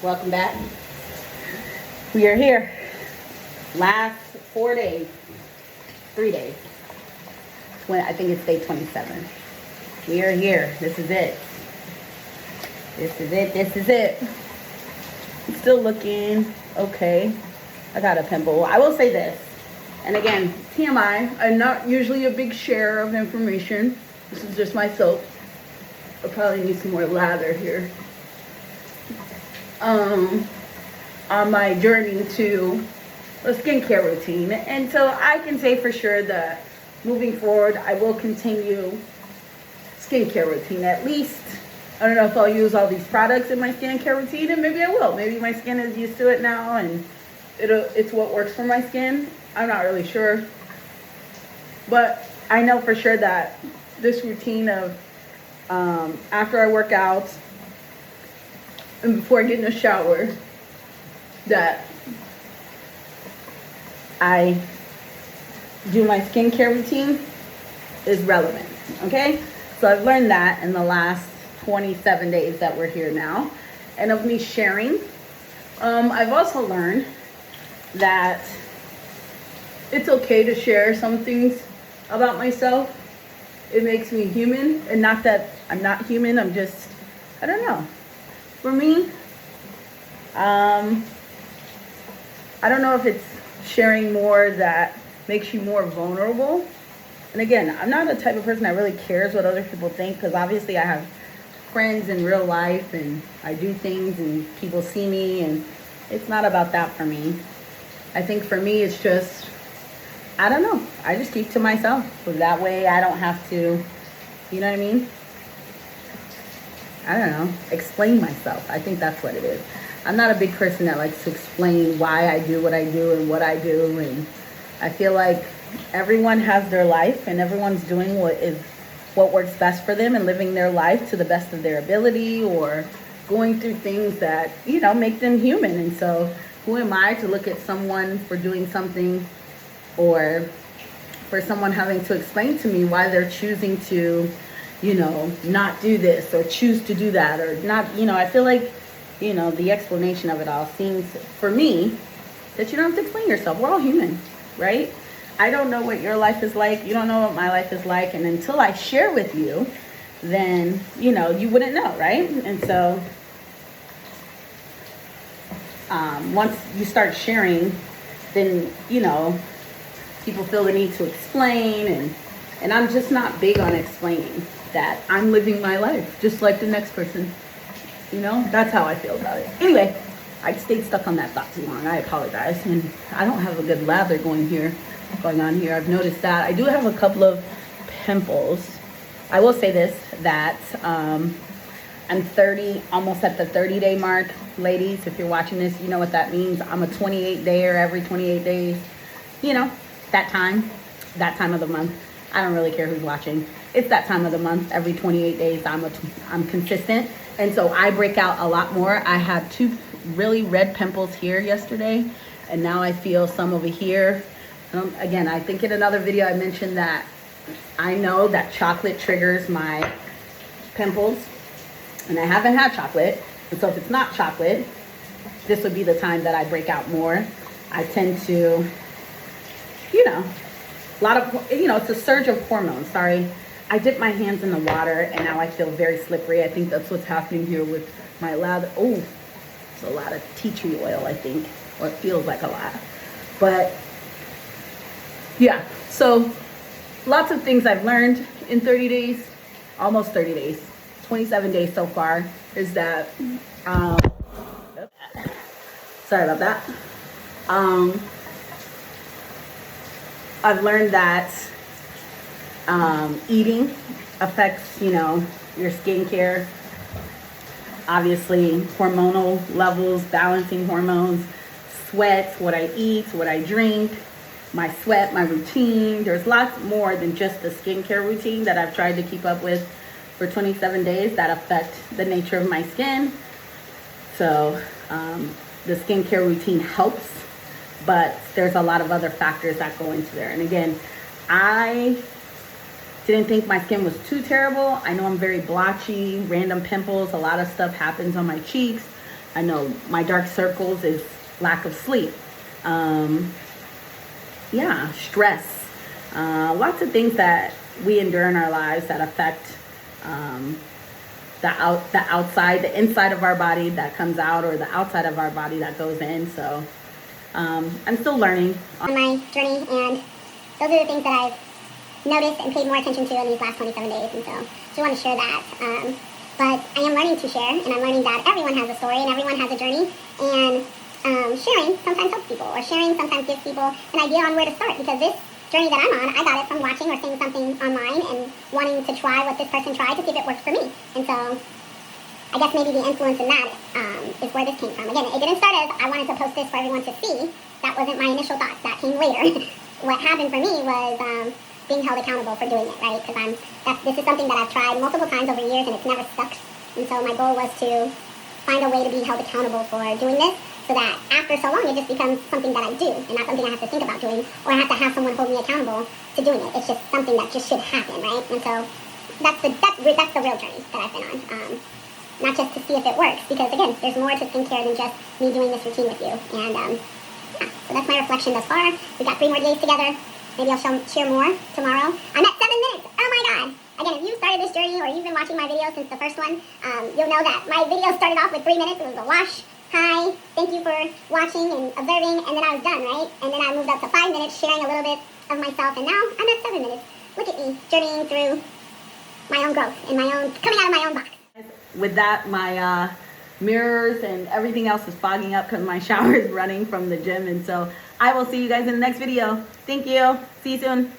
Welcome back. We are here. Last 4 days, 3 days. I think it's day 27. We are here. This is it. This is it. This is it. I'm still looking okay. I got a pimple. I will say this. And again, TMI, I'm not usually a big share of information. This is just my soap. I probably need some more lather here. On my journey to a skincare routine. And so I can say for sure that moving forward, I will continue skincare routine. At least, I don't know if I'll use all these products in my skincare routine, and maybe I will. Maybe my skin is used to it now and it's what works for my skin. I'm not really sure. But I know for sure that this routine of after I work out and before I get in the shower, that I do my skincare routine is relevant, okay? So I've learned that in the last 27 days that we're here now, and of me sharing. I've also learned that it's okay to share some things about myself. It makes me human, and not that I'm not human, I'm just, I don't know. For me, I don't know if it's sharing more that makes you more vulnerable. And again, I'm not the type of person that really cares what other people think, because obviously I have friends in real life and I do things and people see me, and it's not about that for me. I think for me it's just, I don't know, I just keep to myself. So that way I don't have to, you know what I mean? I don't know, explain myself. I think that's what it is. I'm not a big person that likes to explain why I do what I do and what I do. And I feel like everyone has their life and everyone's doing what works best for them and living their life to the best of their ability, or going through things that, you know, make them human. And so who am I to look at someone for doing something, or for someone having to explain to me why they're choosing to, you know, not do this or choose to do that, or not, you know. I feel like, you know, the explanation of it all seems, for me, that you don't have to explain yourself. We're all human, right? I don't know what your life is like. You don't know what my life is like. And until I share with you, then, you know, you wouldn't know, right? And so once you start sharing, then, you know, people feel the need to explain. And I'm just not big on explaining that I'm living my life just like the next person. You know, that's how I feel about it. Anyway, I stayed stuck on that thought too long. I apologize. And I don't have a good lather going on here. I've noticed that. I do have a couple of pimples. I will say this, that I'm 30, almost at the 30-day mark. Ladies, if you're watching this, you know what that means. I'm a 28-dayer every 28 days. You know, that time of the month. I don't really care who's watching. It's that time of the month. Every 28 days, I'm consistent. And so I break out a lot more. I had 2 really red pimples here yesterday, and now I feel some over here. Again, I think in another video I mentioned that I know that chocolate triggers my pimples, and I haven't had chocolate. And so if it's not chocolate, this would be the time that I break out more. I tend to, you know, a lot of, you know, it's a surge of hormones. Sorry. I dipped my hands in the water and now I feel very slippery. I think that's what's happening here with my lather. Oh, it's a lot of tea tree oil, I think, or it feels like a lot. But yeah, so lots of things I've learned in 30 days, almost 30 days, 27 days so far, is that, sorry about that. I've learned that eating affects, you know, your skincare. Obviously, hormonal levels, balancing hormones, sweat, what I eat, what I drink, my sweat, my routine. There's lots more than just the skincare routine that I've tried to keep up with for 27 days that affect the nature of my skin. So the skincare routine helps, but there's a lot of other factors that go into there. And again, I didn't think my skin was too terrible. I know I'm very blotchy, random pimples, a lot of stuff happens on my cheeks. I know my dark circles is lack of sleep. Yeah, stress. Lots of things that we endure in our lives that affect the outside, the inside of our body that comes out, or the outside of our body that goes in. So I'm still learning on my journey, and those are the things that I've noticed and paid more attention to in these last 27 days, and so just want to share that. But I am learning to share, and I'm learning that everyone has a story and everyone has a journey, and sharing sometimes helps people, or sharing sometimes gives people an idea on where to start, because this journey that I'm on, I got it from watching or seeing something online and wanting to try what this person tried to see if it works for me. And so I guess maybe the influence in that is where this came from. Again, it didn't start as I wanted to post this for everyone to see. That wasn't my initial thought. That came later. What happened for me was being held accountable for doing it, right? Because this is something that I've tried multiple times over years, and it's never stuck. And so my goal was to find a way to be held accountable for doing this, so that after so long, it just becomes something that I do, and not something I have to think about doing, or I have to have someone hold me accountable to doing it. It's just something that just should happen, right? And so that's the real journey that I've been on. Not just to see if it works, because again, there's more to skincare than just me doing this routine with you. And yeah, so that's my reflection thus far. We've got 3 more days together. Maybe I'll share more tomorrow. I'm at 7 minutes. Oh my God. Again, if you started this journey, or you've been watching my videos since the first one, you'll know that my video started off with 3 minutes. It was a wash. Hi, thank you for watching and observing, and then I was done, right? And then I moved up to 5 minutes, sharing a little bit of myself, and now I'm at 7 minutes. Look at me, journeying through my own growth and coming out of my own box. With that, my mirrors and everything else is fogging up because my shower is running from the gym. And so I will see you guys in the next video. Thank you. See you soon.